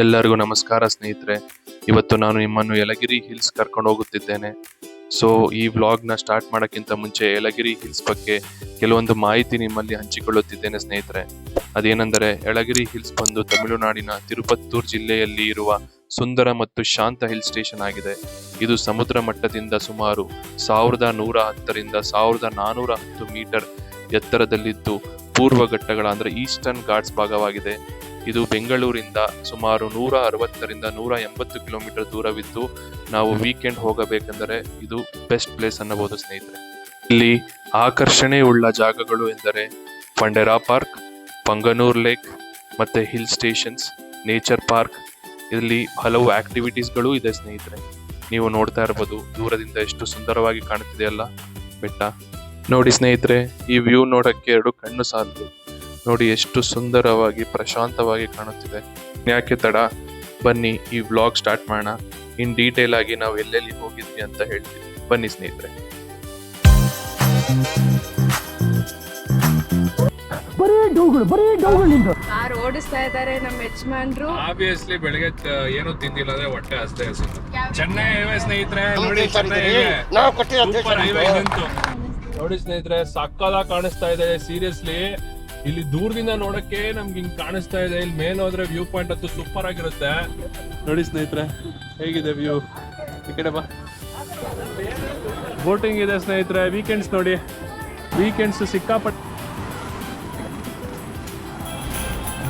ಎಲ್ಲರಿಗೂ ನಮಸ್ಕಾರ ಸ್ನೇಹಿತರೆ. ಇವತ್ತು ನಾನು ನಿಮ್ಮನ್ನು ಯಲಗಿರಿ ಹಿಲ್ಸ್ ಕರ್ಕೊಂಡು ಹೋಗುತ್ತಿದ್ದೇನೆ. ಸೊ ಈ ವ್ಲಾಗ್ನ ಸ್ಟಾರ್ಟ್ ಮಾಡೋಕ್ಕಿಂತ ಮುಂಚೆ ಯಲಗಿರಿ ಹಿಲ್ಸ್ ಬಗ್ಗೆ ಕೆಲವೊಂದು ಮಾಹಿತಿ ನಿಮ್ಮಲ್ಲಿ ಹಂಚಿಕೊಳ್ಳುತ್ತಿದ್ದೇನೆ ಸ್ನೇಹಿತರೆ. ಅದೇನೆಂದರೆ, ಯಲಗಿರಿ ಹಿಲ್ಸ್ ಬಂದು ತಮಿಳುನಾಡಿನ ತಿರುಪತ್ತೂರ್ ಜಿಲ್ಲೆಯಲ್ಲಿ ಇರುವ ಸುಂದರ ಮತ್ತು ಶಾಂತ ಹಿಲ್ ಸ್ಟೇಷನ್ ಆಗಿದೆ. ಇದು ಸಮುದ್ರ ಮಟ್ಟದಿಂದ ಸುಮಾರು 1110 ರಿಂದ 1410 ಮೀಟರ್ ಎತ್ತರದಲ್ಲಿದ್ದು ಪೂರ್ವ ಘಟ್ಟಗಳ ಅಂದರೆ ಈಸ್ಟರ್ನ್ ಘಾಟ್ಸ್ ಭಾಗವಾಗಿದೆ. ಇದು ಬೆಂಗಳೂರಿಂದ ಸುಮಾರು 160 ರಿಂದ 180 ಕಿಲೋಮೀಟರ್ ದೂರವಿದ್ದು ನಾವು ವೀಕೆಂಡ್ ಹೋಗಬೇಕೆಂದರೆ ಇದು ಬೆಸ್ಟ್ ಪ್ಲೇಸ್ ಅನ್ನಬಹುದು ಸ್ನೇಹಿತರೆ. ಇಲ್ಲಿ ಆಕರ್ಷಣೆ ಉಳ್ಳ ಜಾಗಗಳು ಎಂದರೆ ಫಂಡೆರಾ ಪಾರ್ಕ್, ಪಂಗನೂರ್ ಲೇಕ್ ಮತ್ತೆ ಹಿಲ್ ಸ್ಟೇಷನ್ಸ್, ನೇಚರ್ ಪಾರ್ಕ್. ಇಲ್ಲಿ ಹಲವು ಆಕ್ಟಿವಿಟೀಸ್ಗಳು ಇದೆ ಸ್ನೇಹಿತರೆ. ನೀವು ನೋಡ್ತಾ ಇರಬಹುದು ದೂರದಿಂದ ಎಷ್ಟು ಸುಂದರವಾಗಿ ಕಾಣುತ್ತಿದೆಯಲ್ಲ ಬೆಟ್ಟ. ನೋಡಿ ಸ್ನೇಹಿತರೆ, ಈ ವ್ಯೂ ನೋಡಕ್ಕೆ 2 ಕಣ್ಣು ಸಾಲದು. ನೋಡಿ ಎಷ್ಟು ಸುಂದರವಾಗಿ ಪ್ರಶಾಂತವಾಗಿ ಕಾಣುತ್ತಿದೆ. ಯಾಕೆ ತಡ, ಬನ್ನಿ ಈ ವ್ಲಾಗ್ ಸ್ಟಾರ್ಟ್ ಮಾಡೋಣ. ಇನ್ ಡೀಟೇಲ್ ಆಗಿ ನಾವು ಎಲ್ಲೆಲ್ಲಿ ಹೋಗಿದ್ವಿ ಅಂತ ಹೇಳ್ತೀವಿ. ಬನ್ನಿ ಸ್ನೇಹಿತರೆ. ಕಾರ್ ಓಡಿಸ್ತಾ ಇದ್ದಾರೆ ನಮ್ಮ ಯಜಮಾನ್ರು. ಆಬ್ವಿಯಸ್ಲಿ ಬೆಳಗ್ಗೆ ಏನು ತಿಂದಿಲ್ಲ ಅಂದ್ರೆ ಹೊಟ್ಟೆ ಅಷ್ಟೇ ಹಸಿತು. ಚೆನ್ನೈ ಹೈವೇ ಸ್ನೇಹಿತರೆ, ನೋಡಿ ಚೆನ್ನೈ ಹೈವೇ ಇದಂತೂ ನೋಡಿ ಸ್ನೇಹಿತರೆ, ಸಕ್ಕದಾಗಿ ಕಾಣಿಸ್ತಾ ಇದೆ. ಸೀರಿಯಸ್ಲಿ ಇಲ್ಲಿ ದೂರದಿಂದ ನೋಡಕ್ಕೆ ನಮ್ಗೆ ಹಿಂಗ್ ಕಾಣಿಸ್ತಾ ಇದೆ. ಇಲ್ಲಿ ಮೇಲೆ ಹೋದ್ರೆ ವ್ಯೂ ಪಾಯಿಂಟ್ ಅಂತೂ ಸೂಪರ್ ಆಗಿರುತ್ತೆ. ನೋಡಿ ಸ್ನೇಹಿತರೆ, ಹೇಗಿದೆ ವ್ಯೂ. ಈ ಕಡೆ ಬಾ. ಬೋಟಿಂಗ್ ಇದೆ ಸ್ನೇಹಿತರೆ. ವೀಕೆಂಡ್ಸ್ ನೋಡಿ, ವೀಕೆಂಡ್ಸ್ ಸಿಕ್ಕಾಪಟ್ಟೆ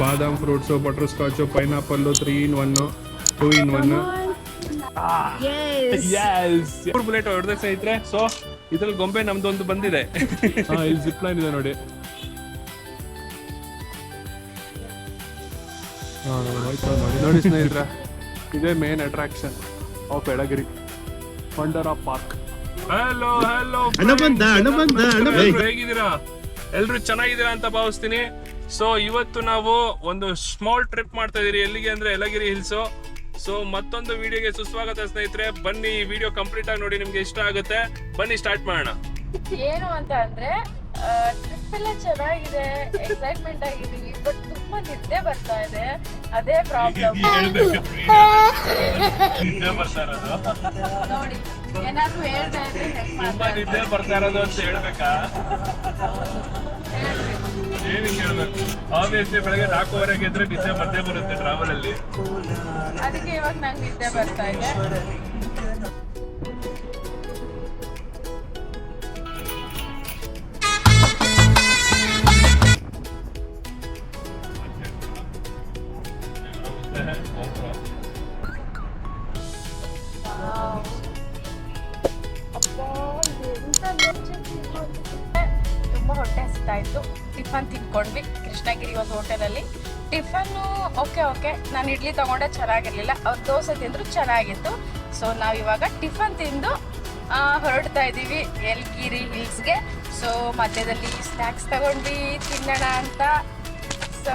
ಬಾದಾಮ್ fruits, butter scotch, pineapple 3 in 1, 2 in 1. Bullet ಹೊಡೆದ ಸ್ನೇಹಿತರೆ. ಸೊ ಇದ್ರಲ್ಲಿ ಗೊಂಬೆ ನಮ್ದೊಂದು ಬಂದಿದೆ. ಇಲ್ಲಿ ಜಿಪ್ ಲೈನ್ ಇದೆ ನೋಡಿ. ನೋಡಿ ಸ್ನೇಹಿತರೆ, ಇದೇ main attraction of Yelagiri, Fundera park. Hello hello, ಹೇಗಿದ್ದೀರಾ ಎಲ್ರು? ಚೆನ್ನಾಗಿದ್ದೀರಾ ಅಂತ ಭಾವಿಸ್ತೀನಿ. ಸೊ ಇವತ್ತು ನಾವು ಒಂದು ಸ್ಮಾಲ್ ಟ್ರಿಪ್ ಮಾಡ್ತಾ ಇದೀರಿ. ಎಲ್ಲಿಗೆ ಅಂದ್ರೆ ಯಲಗಿರಿ ಹಿಲ್ಸ್. ಸೊ ಮತ್ತೊಂದು ವಿಡಿಯೋಗೆ ಸುಸ್ವಾಗತ ಸ್ನೇಹಿತರೆ. ಬನ್ನಿ, ಈ ವಿಡಿಯೋ ಕಂಪ್ಲೀಟ್ ಆಗಿ ನೋಡಿ, ನಿಮ್ಗೆ ಇಷ್ಟ ಆಗುತ್ತೆ. ಬನ್ನಿ ಸ್ಟಾರ್ಟ್ ಮಾಡೋಣ. ಏನು ಅಂತ ಅಂದ್ರೆ, ಟ್ರಿಪ್ ಎಲ್ಲ ಚೆನ್ನಾಗಿದೆ, ಎಕ್ಸೈಟ್ಮೆಂಟ್ ಆಗಿದೀವಿ, ಬಟ್ ತುಂಬಾ ನಿದ್ದೆ ಬರ್ತಾ ಇದೆ. ಅದೇ ಪ್ರಾಬ್ಲಮ್. ನೋಡಿ, ಏನಾದ್ರು ಹೇಳ್ತಾ ಇದ್ರೆ ತುಂಬಾ ನಿದ್ದೆ ಬರ್ತಾ ಇರೋದು ಅಂತ ಹೇಳ್ಬೇಕಾ? ಏನಿಗೆ ಹೇಳ್ಬೇಕು? ಆಬ್ವಿಯಸ್ಲಿ ಬೆಳಗ್ಗೆ 4:15 ಎದ್ರೆ ನಿದ್ದೆ ಬಂದೇ ಬರುತ್ತೆ ಟ್ರಾವೆಲ್ ಅಲ್ಲಿ. ಅದಕ್ಕೆ ಇವಾಗ ನಂಗೆ ನಿದ್ದೆ ಬರ್ತಾ ಇದೆ. ತುಂಬಾ ಹೊಟ್ಟೆ ಹಸಿತಾಯ್ತು. ಟಿಫನ್ ತಿನ್ಕೊಂಡ್ವಿ ಕೃಷ್ಣಗಿರಿ ಒಂದು ಹೋಟೆಲಲ್ಲಿ. ಟಿಫನ್ನು ಓಕೆ, ನಾನು ಇಡ್ಲಿ ತಗೊಂಡೆ, ಚೆನ್ನಾಗಿರ್ಲಿಲ್ಲ. ಅವ್ರು ದೋಸೆ ತಿಂದ್ರು, ಚೆನ್ನಾಗಿತ್ತು. ಸೊ ನಾವು ಇವಾಗ ಟಿಫನ್ ತಿಂದು ಹೊರಡ್ತಾ ಇದ್ದೀವಿ ಯಲಗಿರಿ ಹಿಲ್ಸ್ಗೆ. ಸೊ ಮಧ್ಯದಲ್ಲಿ ಸ್ನ್ಯಾಕ್ಸ್ ತಗೊಂಡ್ವಿ ತಿನ್ನೋಣ ಅಂತ. ಸೊ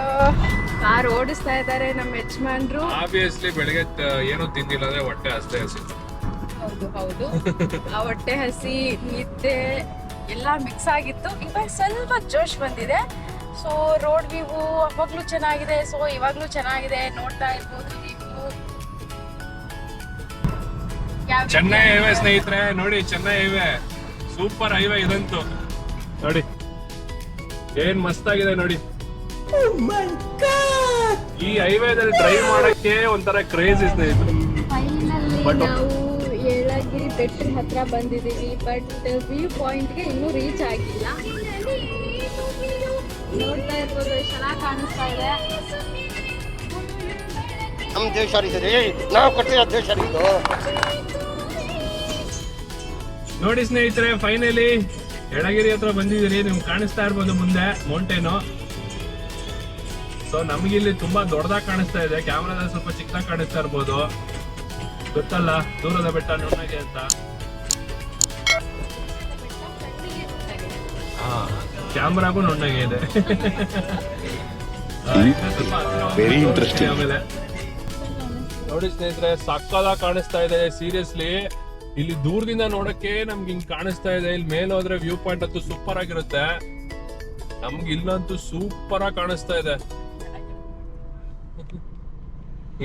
ಕಾರ್ ಓಡಿಸ್ತಾ ಇದ್ದಾರೆ ನಮ್ಮ ಯಜಮಾನ್ರು. ಆಬ್ವಿಯಸ್ಲಿ ಬೆಳಗ್ಗೆ ಏನು ತಿಂದಿಲ್ಲ ಅಂದ್ರೆ ಹೊಟ್ಟೆ ಅಷ್ಟೇ ಹಸಿತು. ಹೌದು, ಆ ಹೊಟ್ಟೆ ಹಸಿ, ನಿದ್ದೆ ಎಲ್ಲ ಮಿಕ್ಸ್ ಆಗಿತ್ತು. ಇವಾಗ ಸ್ವಲ್ಪ ಜೋಶ್ ಬಂದಿದೆ. ಸೊ ರೋಡ್ ವ್ಯೂ ಅವಾಗ್ಲೂ ಚೆನ್ನಾಗಿದೆ, ಸೊ ಇವಾಗ್ಲೂ ಚೆನ್ನಾಗಿದೆ. ನೋಡ್ತಾ ಇರ್ಬೋದು ನೀವು. ಚೆನ್ನೈ ಹೈವೇ ಸ್ನೇಹಿತರೆ, ನೋಡಿ ಚೆನ್ನೈ ಹೈವೇ, ಸೂಪರ್ ಹೈವೇ ಇದಂತೂ. ನೋಡಿ ಏನ್ ಮಸ್ತ್ ಆಗಿದೆ ನೋಡಿ. ಈ ಹೈವೇದಲ್ಲಿ ಡ್ರೈವ್ ಮಾಡಕ್ಕೆ ಒಂಥರ ಕ್ರೇಜ್ ಸ್ನೇಹಿತರೆ. ಫೈನಲಿ ನಾವು ಯಲಗಿರಿ ಬೆಟ್ಟದ ಹತ್ರ ಬಂದಿದ್ದೀವಿ, ಬಟ್ ವ್ಯೂ ಪಾಯಿಂಟ್ಗೆ ಇನ್ನೂ ರೀಚ್ ಆಗಿಲ್ಲ. ನೋಡ್ತಾ ಇರ್ಬೋದು, ಚೆನ್ನಾಗಿ ಕಾಣಿಸ್ತಾ ಇದೆ. ನಮ್ಮ ದೇಶ ನಾವು ಕೊಟ್ಟಿರೋ ದೇಶ ನೋಡಿ ಸ್ನೇಹಿತರೆ, ಫೈನಲಿ ಯಲಗಿರಿ ಹತ್ರ ಬಂದಿದ್ದೀರಿ. ನಿಮ್ಗೆ ಕಾಣಿಸ್ತಾ ಇರ್ಬೋದು ಮುಂದೆ ಮೌಂಟೇನು. ಸೊ ನಮ್ಗೆ ಇಲ್ಲಿ ತುಂಬಾ ದೊಡ್ಡದಾಗಿ ಕಾಣಿಸ್ತಾ ಇದೆ, ಕ್ಯಾಮ್ರಾದಲ್ಲಿ ಸ್ವಲ್ಪ ಚಿಕ್ಕದಾಗಿ ಕಾಣಿಸ್ತಾ ಇರ್ಬೋದು. ಗೊತ್ತಲ್ಲ, ದೂರದ ಬೆಟ್ಟ ನುಣ್ಣಗೆ ಅಂತ. ಕ್ಯಾಮ್ರಾಗೂ ನುಣ್ಣಗೆ ಇದೆ. ಆಮೇಲೆ ನೋಡಿ ಸ್ನೇಹಿತರೆ, ಸಕ್ಕದಾಗಿ ಕಾಣಿಸ್ತಾ ಇದೆ. ಸೀರಿಯಸ್ಲಿ ಇಲ್ಲಿ ದೂರದಿಂದ ನೋಡಕ್ಕೆ ನಮ್ಗೆ ಹಿಂಗ್ ಕಾಣಿಸ್ತಾ ಇದೆ. ಇಲ್ಲಿ ಮೇಲೆ ಹೋದ್ರೆ ವ್ಯೂ ಪಾಯಿಂಟ್ ಅಂತೂ ಸೂಪರ್ ಆಗಿರುತ್ತೆ. ನಮ್ಗೆ ಇಲ್ಲಂತೂ ಸೂಪರ್ ಆಗಿ ಕಾಣಿಸ್ತಾ ಇದೆ.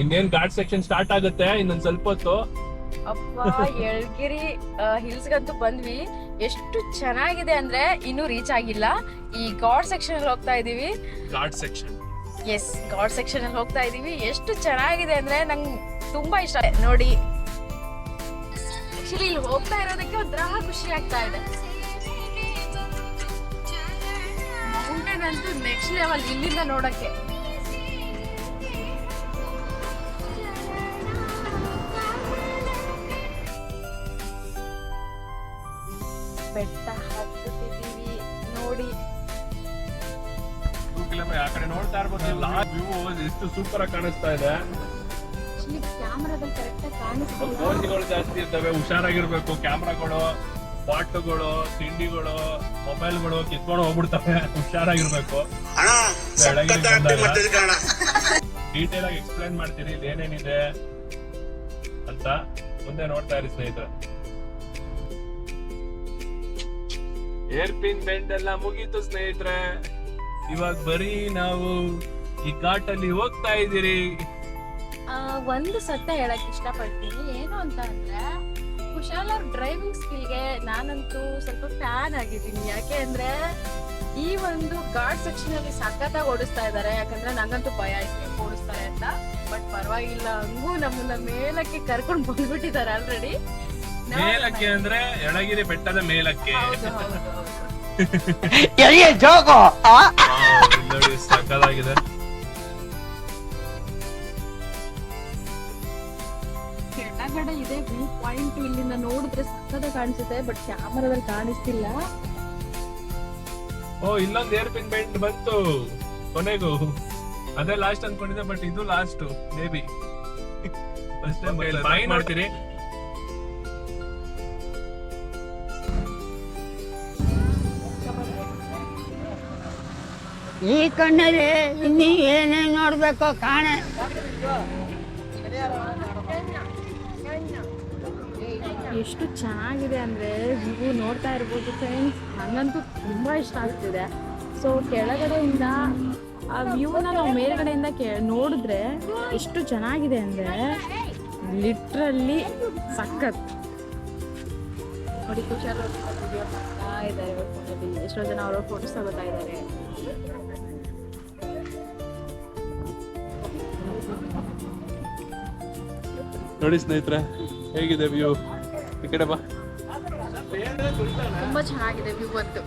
ಇನ್ನೇನ್ ಘಾಟ್ ಸೆಕ್ಷನ್ ಸ್ಟಾರ್ಟ್ ಆಗುತ್ತೆ ಇನ್ನೊಂದ್ ಸ್ವಲ್ಪ ಹೊತ್ತು. ಅಪ್ಪ ಯಲಗಿರಿ ಹಿಲ್ಸ್ಗಂತೂ ಬಂದ್ವಿ. ಎಷ್ಟು ಚೆನ್ನಾಗಿದೆ ಅಂದ್ರೆ ಇನ್ನೂ ರೀಚ್ ಆಗಿಲ್ಲ. ಈ ಘಾಟ್ ಸೆಕ್ಷನ್ ಅಲ್ಲಿ ಹೋಗ್ತಾ ಇದೀವಿ. Ghat section, yes, ghat section ಅಲ್ಲಿ ಹೋಗ್ತಾ ಇದೀವಿ. ಎಷ್ಟು ಚೆನ್ನಾಗಿದೆ ಅಂದ್ರೆ ನಂಗೆ ತುಂಬಾ ಇಷ್ಟ ನೋಡಿ. ಆಕ್ಚುಲಿ ಇಲ್ಲಿ ಹೋಗ್ತಾ ಇರೋದಕ್ಕೆ ಒಂಥರ ಖುಷಿ ಆಗ್ತಾ ಇದೆ. ಮೌಂಟೇನ್ ಅಂತೂ ನೆಕ್ಸ್ಟ್ ಲೆವೆಲ್ ಇಲ್ಲಿಂದ ನೋಡಕ್ಕೆ. ಬೆಟ್ಟ ಹತ್ತುತ್ತಿದ್ದೀವಿ ನೋಡಿ. 2 ಕಿಲೋಮೀಟರ್ ಆ ಕಡೆ ನೋಡ್ತಾ ಇರ್ಬೋದು. ಲಾಸ್ಟ್ ವ್ಯೂ ಎಷ್ಟು ಸೂಪರ್ ಆಗಿ ಕಾಣಿಸ್ತಾ ಇದೆ. ಕ್ಯಾಮರಾದಲ್ಲಿ ಕರೆಕ್ಟ್ ಆಗಿ ಕಾಣಿಸ್ತಿಲ್ಲ. ಫೋನ್ಗಳು ಜಾಸ್ತಿ ಇರ್ತವೆ, ಹುಷಾರಾಗಿರ್ಬೇಕು. ಕ್ಯಾಮ್ರಾಗಳು, ಬಾಟ್ಲುಗಳು, ತಿಂಡಿಗಳು, ಮೊಬೈಲ್ಗಳು ಕಿತ್ಕೊಂಡು ಹೋಗ್ಬಿಡ್ತವೆ, ಹುಷಾರಾಗಿರ್ಬೇಕು. ಡೀಟೇಲ್ ಆಗಿ ಎಕ್ಸ್ಪ್ಲೈನ್ ಮಾಡ್ತೀರಿ ಇಲ್ಲಿ ಏನೇನಿದೆ ಅಂತ. ಮುಂದೆ ನೋಡ್ತಾ ಇರಿ ಸ್ನೇಹಿತರೆ. ಏರ್ ಪಿನ್ ಬೆಂಡ್ ಎಲ್ಲ ಮುಗೀತು ಸ್ನೇಹಿತರೆ. ಇವಾಗ ಬರೀ ನಾವು ಈ ಘಾಟಲ್ಲಿ ಹೋಗ್ತಾ ಇದೀರಿ. ಒಂದು ಸತ್ಯ ಹೇಳಕ್ ಇಷ್ಟಪಡ್ತೀನಿ. ಏನು ಅಂತ ಅಂದ್ರೆ ಕುಶಾಲ್ ಅವ್ರ ಡ್ರೈವಿಂಗ್ ಸ್ಕಿಲ್ಗೆ ನಾನಂತೂ ಸ್ವಲ್ಪ ಫ್ಯಾನ್ ಆಗಿದ್ದೀನಿ. ಯಾಕೆ ಅಂದ್ರೆ ಈ ಒಂದು ಘಾಟ್ ಸೆಕ್ಷನ್ ಅಲ್ಲಿ ಸಖತ್ತಾಗಿ ಓಡಿಸ್ತಾ ಇದ್ದಾರೆ. ಯಾಕಂದ್ರೆ ನಂಗಂತೂ ಭಯ ಆಯ್ತು ಓಡಿಸ್ತಾರೆ ಅಂತ. ಬಟ್ ಪರವಾಗಿಲ್ಲ, ಹಂಗೂ ನಮ್ಮನ್ನ ಮೇಲಕ್ಕೆ ಕರ್ಕೊಂಡು ಬಂದ್ಬಿಟ್ಟಿದ್ದಾರೆ ಆಲ್ರೆಡಿ. ಮೇಲಕ್ಕೆ ಅಂದ್ರೆ ಯಲಗಿರಿ ಬೆಟ್ಟದ ಮೇಲಕ್ಕೆ. ನೋಡಿ ಸಕ್ಕದಾಗಿದೆ. ಕೆಳಗಡೆ ಇದೆ ವ್ಯೂ ಪಾಯಿಂಟ್. ಇಲ್ಲಿಂದ ನೋಡಿದ್ರೆ ಸಕ್ಕತ್ತಾಗಿ ಕಾಣಿಸುತ್ತೆ, ಬಟ್ ಕ್ಯಾಮರಾದಲ್ಲಿ ಕಾಣಿಸ್ತಿಲ್ಲ. ಓ, ಇಲ್ಲೊಂದು ಏರ್ ಪಿನ್ ಬೆಂಡ್ ಬಂತು ಕೊನೆಗೂ. ಅದೇ ಲಾಸ್ಟ್ ಅನ್ಕೊಂಡಿದ್ದೆ, ಬಟ್ ಇದು last maybe. First time bye ಮಾಡ್ತೀರಿ. ಈ ಕಣ್ಣಲ್ಲಿ ಇನ್ನೀ ಏನೇನು ನೋಡ್ಬೇಕೋ ಕಾಣೆ. ಎಷ್ಟು ಚೆನ್ನಾಗಿದೆ ಅಂದರೆ ವ್ಯೂ ನೋಡ್ತಾ ಇರ್ಬೋದು ಫ್ರೆಂಡ್ಸ್. ನನಗಂತೂ ತುಂಬ ಇಷ್ಟ ಆಗ್ತಿದೆ. ಸೊ ಕೆಳಗಡೆಯಿಂದ ಆ ವ್ಯೂನ ನಾವು ಮೇಲ್ಗಡೆಯಿಂದ ನೋಡಿದ್ರೆ ಎಷ್ಟು ಚೆನ್ನಾಗಿದೆ ಅಂದರೆ ಲಿಟ್ರಲಿ ಸಖತ್. ನೋಡಿ ಕುಶಾಲ್ ವಿಡಿಯೋ ಮಾಡ್ತಾ ಇದ್ದಾರೆ ಫೋನಲ್ಲಿ. ಎಷ್ಟೋ ಜನ ಅವ್ರ ಫೋಟೋಸ್ ತಗೋತಾ ಇದ್ದಾರೆ. ನೋಡಿ ಸ್ನೇಹಿತರೆ ಹೇಗಿದೆ ವ್ಯೂ. ಈ ಕಡೆ ಬಾ. ತುಂಬ ಚೆನ್ನಾಗಿದೆ ವ್ಯೂ ಬಂತು.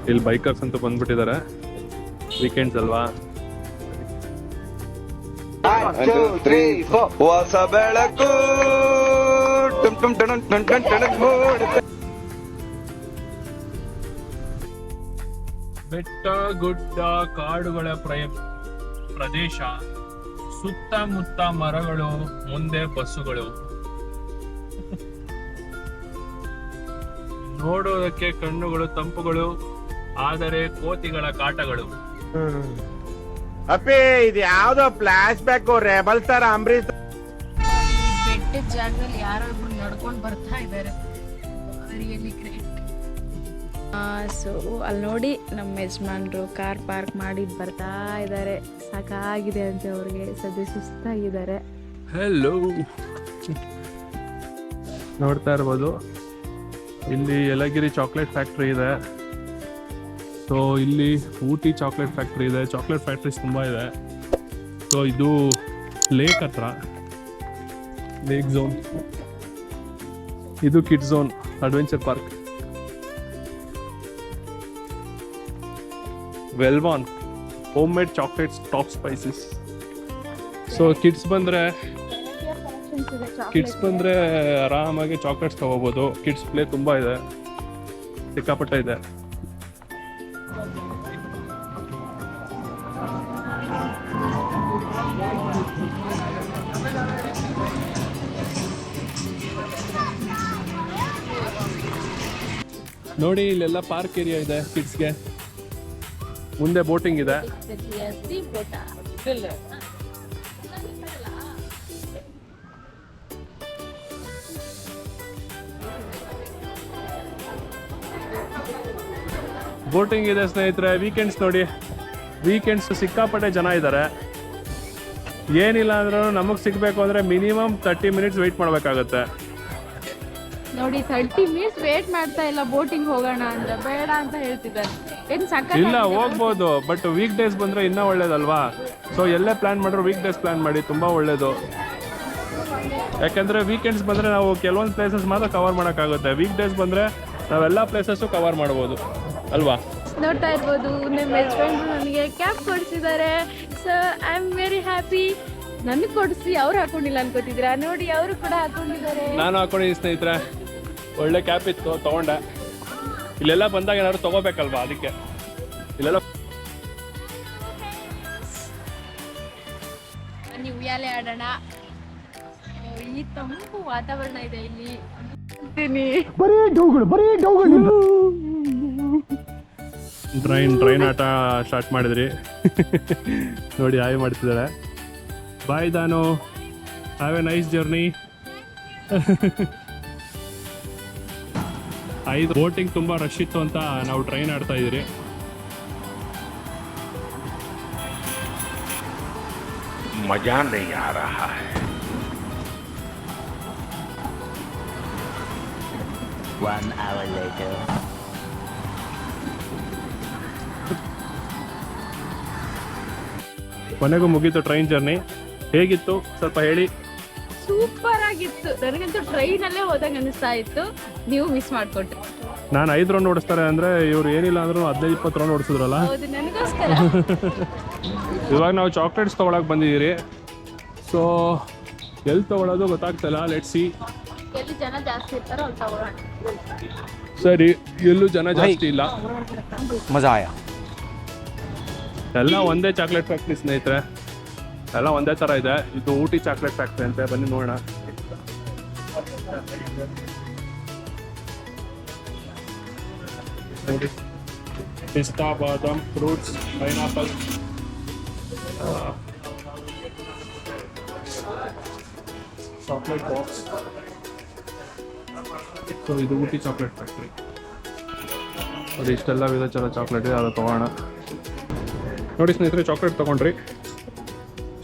ಇಲ್ಲಿ ಬೈಕರ್ಸ್ ಅಂತ ಬಂದ್ಬಿಟ್ಟಿದ್ದಾರೆ. ವೀಕೆಂಡ್ಸ್ ಅಲ್ವಾ. ಹೊಸ ಬೆಳಕು ಬೆಟ್ಟ ಗುಡ್ಡ ಕಾಡುಗಳ ಪ್ರದೇಶ, ಸುತ್ತಮುತ್ತ ಮರಗಳು, ಮುಂದೆ ಬಸ್ಸುಗಳು. ನೋಡೋದಕ್ಕೆ ಕಣ್ಣುಗಳು ತಂಪುಗಳು, ಆದರೆ ಕೋತಿಗಳ ಕಾಟಗಳು. ಅಪ್ಪಿ ಇದು ಯಾವ್ದೋ ಫ್ಲಾಶ್ ಬ್ಯಾಕ್ ರೆಬಲ್ ತರ ಅಂಬರೀಶ್. ಬೆಟ್ಟದ ಜಾಗದಲ್ಲಿ ಯಾರೋ ನಡ್ಕೊಂಡು ಬರ್ತಾ ಇದ್ದಾರೆ. Really great. ಸೊ ಅಲ್ಲಿ ನೋಡಿ ನಮ್ಮ ಯಜಮಾನ್ರು ಕಾರ್ ಪಾರ್ಕ್ ಮಾಡಿ ಬರ್ತಾ ಇದ್ದಾರೆ. ಸಾಕಾಗಿದೆ ಅಂತ ಅವ್ರಿಗೆ, ಸದ್ಯ ಸುಸ್ತಾಗಿದ್ದಾರೆ. ಹೆಲೋ, ನೋಡ್ತಾ ಇರ್ಬೋದು ಇಲ್ಲಿ ಯಲಗಿರಿ ಚಾಕ್ಲೇಟ್ ಫ್ಯಾಕ್ಟ್ರಿ ಇದೆ. ಸೊ ಇಲ್ಲಿ ಊಟಿ ಚಾಕ್ಲೇಟ್ ಫ್ಯಾಕ್ಟ್ರಿ ಇದೆ. ಚಾಕ್ಲೇಟ್ ಫ್ಯಾಕ್ಟ್ರೀಸ್ ತುಂಬ ಇದೆ. ಸೊ ಇದು ಲೇಕ್ ಹತ್ರ, ಲೇಕ್ ಝೋನ್. ಇದು kid zone, adventure park. Welvan home made chocolates top spices. So kids ಬಂದರೆ ಆರಾಮಾಗಿ ಚಾಕ್ಲೇಟ್ಸ್ ತಗೋಬೋದು. ಕಿಡ್ಸ್ ಪ್ಲೇ ತುಂಬ ಇದೆ, ಸಿಕ್ಕಾಪಟ್ಟೆ ಇದೆ. ನೋಡಿ ಇಲ್ಲೆಲ್ಲ ಪಾರ್ಕ್ ಏರಿಯಾ ಇದೆ ಕಿಡ್ಸ್ಗೆ. ಮುಂದೆ ಬೋಟಿಂಗ್ ಇದೆ. ಬೋಟಿಂಗ್ ಇದೆ ಸ್ನೇಹಿತರೆ. ವೀಕೆಂಡ್ಸ್ ನೋಡಿ, ವೀಕೆಂಡ್ಸ್ ಸಿಕ್ಕಾಪಟ್ಟೆ ಜನ ಇದ್ದಾರೆ. ಏನಿಲ್ಲ ಅಂದ್ರೂ ನಮಗೆ ಸಿಗಬೇಕು ಅಂದರೆ ಮಿನಿಮಮ್ 30 ಮಿನಿಟ್ಸ್ ವೆಯ್ಟ್ ಮಾಡಬೇಕಾಗತ್ತೆ. ನೋಡಿ 30 ಮಿನಿಟ್ಸ್ ವೇಟ್ ಮಾಡ್ತಾ ಇಲ್ಲ ಬೋಟಿಂಗ್ ಹೋಗೋಣ ಅಂತ, ಬೇಡ ಅಂತ ಹೇಳ್ತಿದ್ದಾರೆ. ಏನು ಸಕ್ಕತ್ತ ಇಲ್ಲ ಹೋಗ್ಬೋದು, ಬಟ್ ವೀಕ್ ಡೇಸ್ ಬಂದರೆ ಇನ್ನೂ ಒಳ್ಳೇದಲ್ವಾ. ಸೊ ಎಲ್ಲೇ ಪ್ಲ್ಯಾನ್ ಮಾಡಿದ್ರು ವೀಕ್ ಡೇಸ್ ಪ್ಲ್ಯಾನ್ ಮಾಡಿ, ತುಂಬ ಒಳ್ಳೇದು. ಯಾಕೆಂದರೆ ವೀಕೆಂಡ್ಸ್ ಬಂದರೆ ನಾವು ಕೆಲವೊಂದು ಪ್ಲೇಸಸ್ ಮಾತ್ರ ಕವರ್ ಮಾಡೋಕ್ಕಾಗುತ್ತೆ. ವೀಕ್ ಡೇಸ್ ಬಂದರೆ ನಾವೆಲ್ಲ ಪ್ಲೇಸಸ್ಸು ಕವರ್ ಮಾಡ್ಬೋದು ಅಲ್ವಾ. ನೋಡ್ತಾ ಇರ್ಬೋದು, ನಮ್ಮ ಯಜಮಾನ್ರು ನನಗೆ ಕ್ಯಾಪ್ ಕೊಡಿಸಿದ್ದಾರೆ. So I am very happy. ನನಗೆ ಕೊಡಿಸಿ ಅವ್ರು ಹಾಕೊಂಡಿಲ್ಲ ಅನ್ಕೋತಿದ್ದೀರಾ, ನೋಡಿ ಅವರು ಕೂಡ ಹಾಕೊಂಡಿದ್ದಾರೆ. ನಾನು ಹಾಕೊಂಡಿದ್ದೀನಿ ಸ್ನೇಹಿತರೆ, ಒಳ್ಳೆ ಕ್ಯಾಪ್ ಇತ್ತು ತೊಗೊಂಡೆ. ಇಲ್ಲೆಲ್ಲ ಬಂದಾಗ ಏನಾದ್ರು ತೊಗೋಬೇಕಲ್ವಾ, ಅದಕ್ಕೆ ಇಲ್ಲೆಲ್ಲ. ನೀವು ಉಯ್ಯಾಲೆ ಆಡೋಣ. ಈ ತಂಪು ವಾತಾವರಣ ಇದೆ ಇಲ್ಲಿ. ಟ್ರೈನ್ ಆಟ ಸ್ಟಾರ್ಟ್ ಮಾಡಿದ್ರಿ ನೋಡಿ, ಹಾಯ್ ಮಾಡ್ತಿದ್ದಾರೆ. Bye Danu, have a nice journey. Boating ತುಂಬ ರಶ್ ಇತ್ತು ಅಂತ ನಾವು ಟ್ರೈನ್ ಆಡ್ತಾ ಇದ್ದೀರಿ. मजा नहीं आ रहा है. One hour later. ಕೊನೆಗೂ ಮುಗೀತು ಟ್ರೈನ್ ಜರ್ನಿ. ಹೇಗಿತ್ತು ಸ್ವಲ್ಪ ಹೇಳಿ. ಸೂಪರ್ ಆಗಿತ್ತು. ನನಗಂತೂ ಟ್ರೈನಲ್ಲೇ ಹೋದಂಗೆ ಅನಿಸ್ತಾ ಇತ್ತು. ನೀವು ಮಿಸ್ ಮಾಡ್ಕೊಟ್ರಿ. ನಾನು 5 ರೌಂಡ್ ಓಡಿಸ್ತಾರೆ ಅಂದರೆ ಇವ್ರು ಏನಿಲ್ಲ ಅಂದ್ರೂ 15-20 ರೌಂಡ್ ಓಡಿಸಿದ್ರಲ್ಲ. ಹೌದು, ನನಗೋಸ್ಕರ. ಇವಾಗ ನಾವು ಚಾಕ್ಲೇಟ್ಸ್ ತೊಗೊಳಕ್ಕೆ ಬಂದಿದ್ದೀರಿ. ಸೊ ಎಲ್ಲಿ ತೊಗೊಳೋದು ಗೊತ್ತಾಗ್ತಿಲ್ಲ. Let's see. ಎಲ್ಲಿ ಜನ ಜಾಸ್ತಿ ಇರ್ತಾರೋ ಅಲ್ಲಿ ತಗೊಳ್ಳೋಣ. ಸರಿ, ಎಲ್ಲೂ ಜನ ಜಾಸ್ತಿ ಇಲ್ಲ. मजा आया. ಎಲ್ಲ ಒಂದೇ ಚಾಕ್ಲೇಟ್ ಫ್ಯಾಕ್ಟ್ರಿ ಸ್ನೇಹಿತರೆ, ಎಲ್ಲ ಒಂದೇ ಥರ ಇದೆ. ಇದು ಊಟಿ ಚಾಕ್ಲೇಟ್ ಫ್ಯಾಕ್ಟ್ರಿ ಅಂತೆ, ಬನ್ನಿ ನೋಡೋಣ. ಪಿಸ್ತಾ, ಬಾದಾಮ್, fruits, pineapple, chocolate box. So ಇದು ಊಟಿ ಚಾಕ್ಲೇಟ್ ಫ್ಯಾಕ್ಟ್ರಿ. ಅದು ಇಷ್ಟೆಲ್ಲ ವಿಧ ಥರ ಚಾಕ್ಲೇಟ್ ಇದೆ, ಅದು ತೊಗೋಣ. ನೋಡಿ ಸ್ನೇಹಿತರೆ, ಚಾಕ್ಲೇಟ್ ತೊಗೊಂಡ್ರಿ.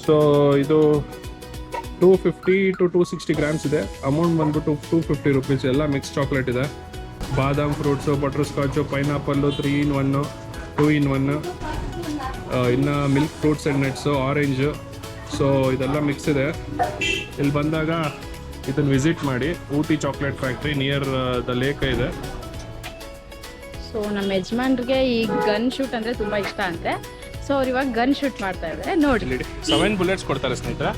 ಸೊ ಇದು 250 to 260 ಗ್ರಾಮ್ಸ್ ಇದೆ. ಅಮೌಂಟ್ ಬಂದ್ಬಿಟ್ಟು 250 ರುಪೀಸ್. ಎಲ್ಲ ಮಿಕ್ಸ್ ಚಾಕ್ಲೇಟ್ ಇದೆ. ಬಾದಾಮ್, fruits, butter scotch, pineapple, 3 in 1, 2 in 1, ಇನ್ನು milk fruits and nuts, orange. So ಇದೆಲ್ಲ ಮಿಕ್ಸ್ ಇದೆ. ಇಲ್ಲಿ ಬಂದಾಗ ಇದನ್ನು ವಿಸಿಟ್ ಮಾಡಿ. Ooty chocolate factory near the lake ಇದೆ. ಸೊ ನಮ್ಮ ಯಜಮಾನ್ರಿಗೆ ಈ ಗನ್ ಶೂಟ್ ಅಂದರೆ ತುಂಬ ಇಷ್ಟ ಅಂತೆ. ಸೊ ಅವ್ರು ಇವಾಗ ಗನ್ ಶೂಟ್ ಮಾಡ್ತಾ ಇದ್ದಾರೆ ನೋಡಿ. 7 ಬುಲೆಟ್ಸ್ ಕೊಡ್ತಾರೆ ಸ್ನೇಹಿತರೆ.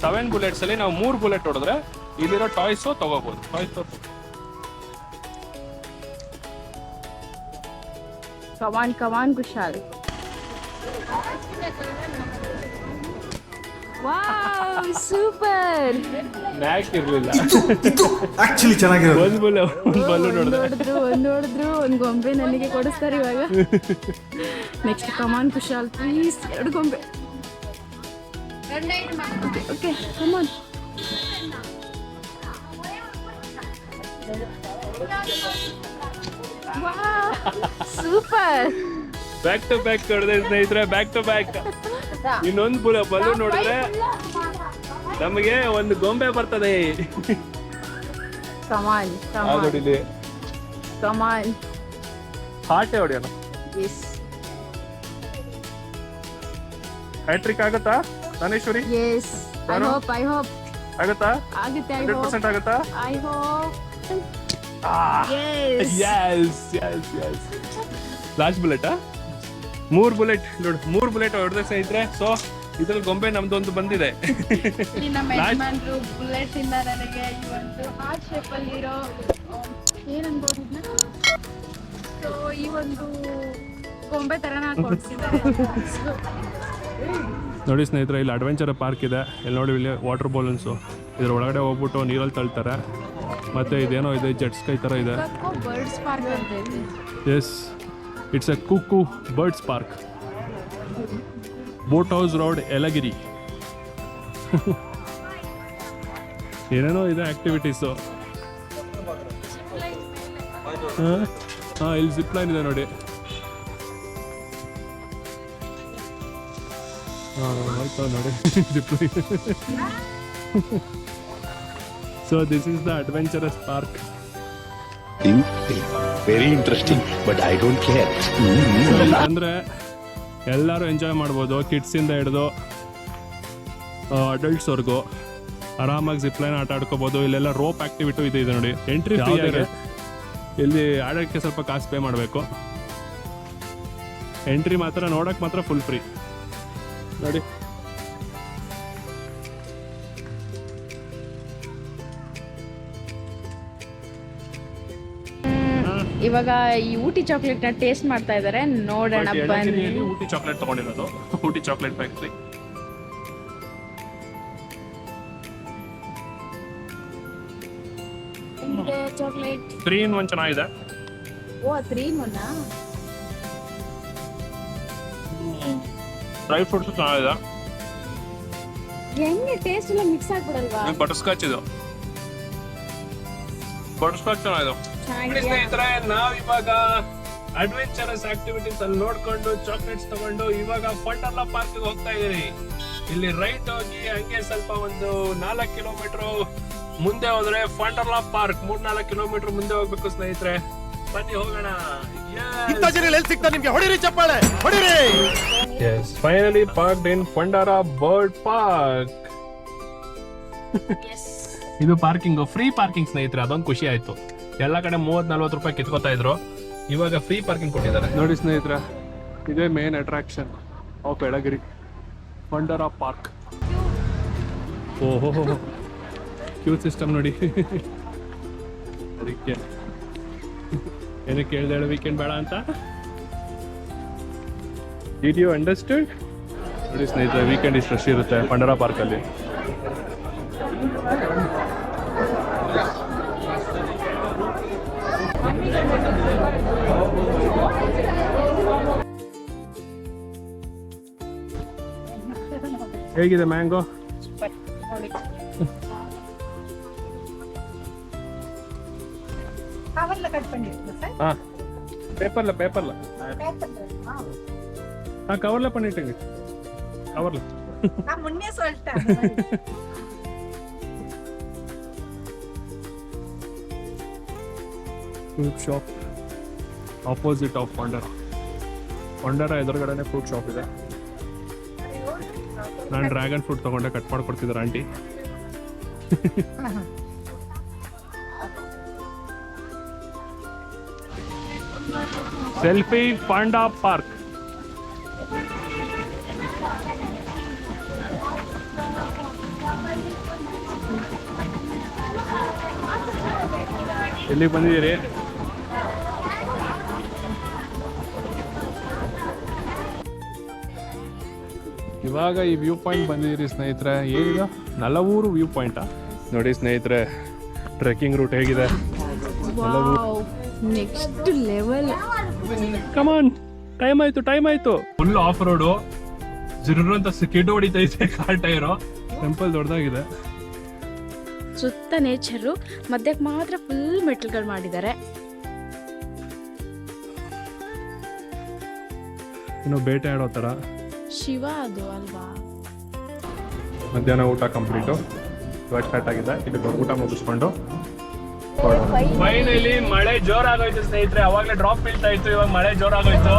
7 ಬುಲೆಟ್ಸಲ್ಲಿ ನಾವು 3 ಬುಲೆಟ್ ಹೊಡೆದ್ರೆ ಇಲ್ಲಿರೋ ಟಾಯ್ಸು ತೊಗೋಬೋದು. Toys come on Kushal. Wow, super. ಮ್ಯಾಕ್ ಇರಲಿಲ್ಲ. Actually ಚೆನ್ನಾಗಿರೋದು. ಒಂದು ಬಲೂನ್ ಹೊಡೆದ್ರೆ ನೋಡಿದ್ರು ಒಂದು ಗೊಂಬೆ ನನಗೆ ಕೊಡಿಸ್ತಾರೆ ಇವಾಗ. ನೆಕ್ಸ್ಟ್ ಕಮಾನ್ ಕುಶಾಲ್, ಪ್ಲೀಸ್ 2 ಗೊಂಬೆ. Okay come on. Super. Back to back ಹೊಡೆದ್ರೆ ಸ್ನೇಹಿತರೆ, ಬ್ಯಾಕ್ ಟು ಬ್ಯಾಕ್. ಇನ್ನೊಂದು ಬಲೂನ್ ನೋಡಿದ್ರೆ ನಮಗೆ ಒಂದು ಗೊಂಬೆ ಬರ್ತದೆ. ಕಮಾನ್ ಹೊಡಿಲಿ, ಕಮಾನ್. ಹಾಟೆ ಹೊಡಿಯೋಣ. ಎಸ್ ಹ್ಯಾಟ್ರಿಕ್ ಆಗುತ್ತಾ ದಾನೇಶ್ವರಿ? ಎಸ್. ಐ ಹೋಪ್ ಆಗುತ್ತಾ? ಆಗುತ್ತೆ. 100% ಆಗುತ್ತಾ? I hope. ಎಸ್. ಲಾಸ್ಟ್ ಬುಲೆಟಾ? 3 ಬುಲೆಟ್ ನೋಡು, 3 ಬುಲೆಟ್ ಹೊಡೆದ್ರೆ ಸ್ನೇಹಿತರೆ. ಸೊ ಇದ್ರಲ್ಲಿ ಗೊಂಬೆ ನಮ್ದೊಂದು ಬಂದಿದೆ. ಇಲ್ಲಿ ನಮ್ಮ ಯಜಮಾನ್ರು ಬುಲೆಟ್ ಇಂದ ನನಗೆ ಈ ಒಂದು ಹಾರ್ಟ್ ಶೇಪ್ ಅಲ್ಲಿ ಇರೋ ಏನನ್ಬೋದು ಇದನ್ನ, ಸೊ ಈ ಒಂದು ಗೊಂಬೆ ತರನ ಕೊಡ್ಸಿದ್ದಾರೆ. ನೋಡಿ ಸ್ನೇಹಿತರೆ, ಇಲ್ಲಿ ಅಡ್ವೆಂಚರ್ ಪಾರ್ಕ್ ಇದೆ. ಇಲ್ಲಿ ನೋಡಿ, ಇಲ್ಲಿ ವಾಟರ್ ಬಲೂನ್ಸು ಇದ್ರ ಒಳಗಡೆ ಹೋಗ್ಬಿಟ್ಟು ನೀರಲ್ಲಿ ತಳ್ತಾರೆ. ಮತ್ತು ಇದೇನೋ ಇದೆ, ಜೆಟ್ ಸ್ಕೈ ಥರ ಇದೆ. ಬರ್ಡ್ಸ್ ಪಾರ್ಕ್ ಅಂತ ಇದೆ. Yes, it's a cuckoo birds park. Boat house road, Yelagiri. ಏನೇನೋ ಇದೆ ಆಕ್ಟಿವಿಟೀಸು. ಹಾಂ, ಇಲ್ಲಿ ಜಿಪ್ ಲೈನ್ ಇದೆ ನೋಡಿ. ಆಯ್ತು ನೋಡಿ so this is the adventurous park. Very interesting but I don't care. ಅಂದರೆ ಎಲ್ಲರೂ ಎಂಜಾಯ್ ಮಾಡ್ಬೋದು, ಕಿಡ್ಸಿಂದ ಹಿಡಿದು ಅಡಲ್ಟ್ಸ್ವರೆಗೂ ಆರಾಮಾಗಿ ಜಿಪ್ಲೈನ್ ಆಟ ಆಡ್ಕೋಬೋದು. ಇಲ್ಲೆಲ್ಲ ರೋಪ್ ಆಕ್ಟಿವಿಟಿ ಇದೆ ನೋಡಿ. ಎಂಟ್ರಿ ಫ್ರೀ ಆಗಿದೆ, ಇಲ್ಲಿ ಆಡೋಕ್ಕೆ ಸ್ವಲ್ಪ ಕಾಸು ಪೇ ಮಾಡಬೇಕು. ಎಂಟ್ರಿ ಮಾತ್ರ ನೋಡೋಕ್ಕೆ ಮಾತ್ರ ಫುಲ್ ಫ್ರೀ ನೋಡಿ. ಇವಾಗ ಈ ಊಟಿ ಚಾಕ್ಲೇಟ್ನ ಟೇಸ್ಟ್ ಮಾಡ್ತಾ ಇದ್ದಾರೆ, ನೋಡೋಣ ಬನ್ನಿ. ಊಟಿ ಚಾಕ್ಲೇಟ್ ತಗೊಂಡಿರೋದು, Ooty chocolate factory. Chocolate 3 in 1 ಚೆನ್ನಾಗಿದೆ. ಓ 3 in 1 ಡ್ರೈ ಫ್ರೂಟ್ಸ್ ಚೆನ್ನಾಗಿದೆ. ಹೆಂಗೆ ಟೇಸ್ಟ್ ಎಲ್ಲ ಮಿಕ್ಸ್ ಆಗ್ಬಿಡಲ್ವಾ? ಬಟರ್ ಸ್ಕಾಚ್ ಇದು, ಬಟರ್ ಸ್ಕಾಚ್ ಚೆನ್ನಾಗಿದೆ. ಸ್ನೇಹಿತರೆ, ನಾವ್ ಇವಾಗ ಅಡ್ವೆಂಚರಸ್ ಆಕ್ಟಿವಿಟೀಸ್ ಅಲ್ಲಿ ನೋಡ್ಕೊಂಡು ಚಾಕ್ಲೇಟ್ಸ್ ತಗೊಂಡು ಇವಾಗ ಫಂಡರ್ಲಾ ಪಾರ್ಕ್ ಹೋಗ್ತಾ ಇದೀವಿ. ಇಲ್ಲಿ ರೈಟ್ ಹೋಗಿ ಹಂಗೆ ಸ್ವಲ್ಪ ಒಂದು 4 ಕಿಲೋಮೀಟರ್ ಮುಂದೆ ಹೋದ್ರೆ ಫಂಡರ್ಲಾ ಪಾರ್ಕ್. 3-4 ಕಿಲೋಮೀಟರ್ ಮುಂದೆ ಹೋಗ್ಬೇಕು ಸ್ನೇಹಿತರೆ. ಬನ್ನಿ ಹೋಗೋಣ. ನಿಮ್ಗೆ ಹೊಡಿರಿ ಚಪ್ಪಾಳೆ ಹೊಡಿರಿ. Yes, finally parked in Pandara Bird Park. ಇದು ಪಾರ್ಕಿಂಗ್, ಫ್ರೀ ಪಾರ್ಕಿಂಗ್ ಸ್ನೇಹಿತರೆ, ಅದೊಂದು ಖುಷಿ ಆಯ್ತು. ಎಲ್ಲ ಕಡೆ 30-40 ರೂಪಾಯಿ ಕಿತ್ಕೋತಾ ಇದ್ರು, ಇವಾಗ ಫ್ರೀ ಪಾರ್ಕಿಂಗ್ ಕೊಟ್ಟಿದ್ದಾರೆ ನೋಡಿ ಸ್ನೇಹಿತರೆ. ಇದೇ ಮೇನ್ ಅಟ್ರಾಕ್ಷನ್ ಆಫ್ ಯಲಗಿರಿ, ಪಂಡರಾ ಪಾರ್ಕ್. ಓಹೋ ಕ್ಯೂ ಸಿಸ್ಟಮ್ ನೋಡಿ. ಅದಕ್ಕೆ ಏನಕ್ಕೆ ಹೇಳ್ದೇಳು ವೀಕೆಂಡ್ ಬೇಡ ಅಂತ. Did you understand? ನೋಡಿ ಸ್ನೇಹಿತರೆ, ವೀಕೆಂಡ್ ಇಷ್ಟು ರಶ್ ಇರುತ್ತೆ ಪಂಡರಾ ಪಾರ್ಕಲ್ಲಿ. ಹೇಗಿದೆ ಮ್ಯಾಂಗೋ? ಹಾ, பேப்பர்ல கவர்ல பண்ணிட்டுங்க, கவர்ல. நான் முன்னே சொல்லிட்டேன். Fruit shop opposite of Fundera ಎದುರುಗಡೆನೆ ಫ್ರೂಟ್ ಶಾಪ್ ಇದೆ. ನಾನು ಡ್ರ್ಯಾಗನ್ ಫ್ರೂಟ್ ತಗೊಂಡೆ, ಕಟ್ ಮಾಡ್ಕೊಡ್ತಿದ್ದಾರೆ ಆಂಟಿ. Selfie panda park. ಎಲ್ಲಿಗೆ ಬಂದಿದ್ದೀರಿ? ಇವಾಗ ಈ ವ್ಯೂ ಪಾಯಿಂಟ್ ಬಂದಿದ್ದೀರಿ ಸ್ನೇಹಿತರೆ. ಏನಿದೆ? ನಲವೂರು ವ್ಯೂ ಪಾಯಿಂಟಾ? ನೋಡಿ ಸ್ನೇಹಿತರೆ, ಟ್ರೆಕ್ಕಿಂಗ್ ರೂಟ್ ಹೇಗಿದೆ. Next level. ಕಮಾನ್, ಟೈಮ್ ಆಯ್ತು. ಫುಲ್ ಆಫ್ ರೋಡು, ಜಿರು ಅಂತ ಕಿಡ್ ಹೊಡಿತೈತೆ ಕಾರ್ ಟೈರು. ಟೆಂಪಲ್ ದೊಡ್ಡದಾಗಿದೆ, ಸುತ್ತ ನೇಚರು, ಮಧ್ಯಕ್ಕೆ ಮಾತ್ರ ಫುಲ್ ಮೆಟಲ್ಗಳು ಮಾಡಿದ್ದಾರೆ. ಇನ್ನು ಬೇಟೆ ಆಡೋ ಥರ. ಶಿವ ಅದು ಅಲ್ವಾ? ಮಧ್ಯಾಹ್ನ ಊಟ ಕಂಪ್ಲೀಟು, ಇವಾಗ ಸ್ಟಾರ್ಟ್ ಆಗಿದೆ. ಇಲ್ಲಿ ಊಟ ಮುಗಿಸ್ಕೊಂಡು ಫೈನಲಿ ಮಳೆ ಜೋರಾಗೋಯ್ತು ಸ್ನೇಹಿತರೆ. ಅವಾಗಲೇ ಡ್ರಾಪ್ ಬೀಳ್ತಾ ಇತ್ತು, ಇವಾಗ ಮಳೆ ಜೋರಾಗೋಯ್ತು.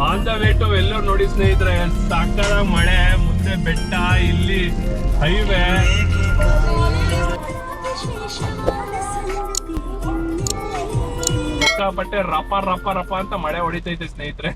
ಆನ್ ದ ವೇ ಟು ಎಲ್ಲರೂ ನೋಡಿ ಸ್ನೇಹಿತರೆ, ಸಾಕಾದ ಮಳೆ, ಮುಂದೆ ಬೆಟ್ಟ, ಇಲ್ಲಿ ಹೈವೇ. ಸಿಕ್ಕಾಪಟ್ಟೆ ರಪ ಅಂತ ಮಳೆ ಹೊಡಿತೈತೆ ಸ್ನೇಹಿತರೆ.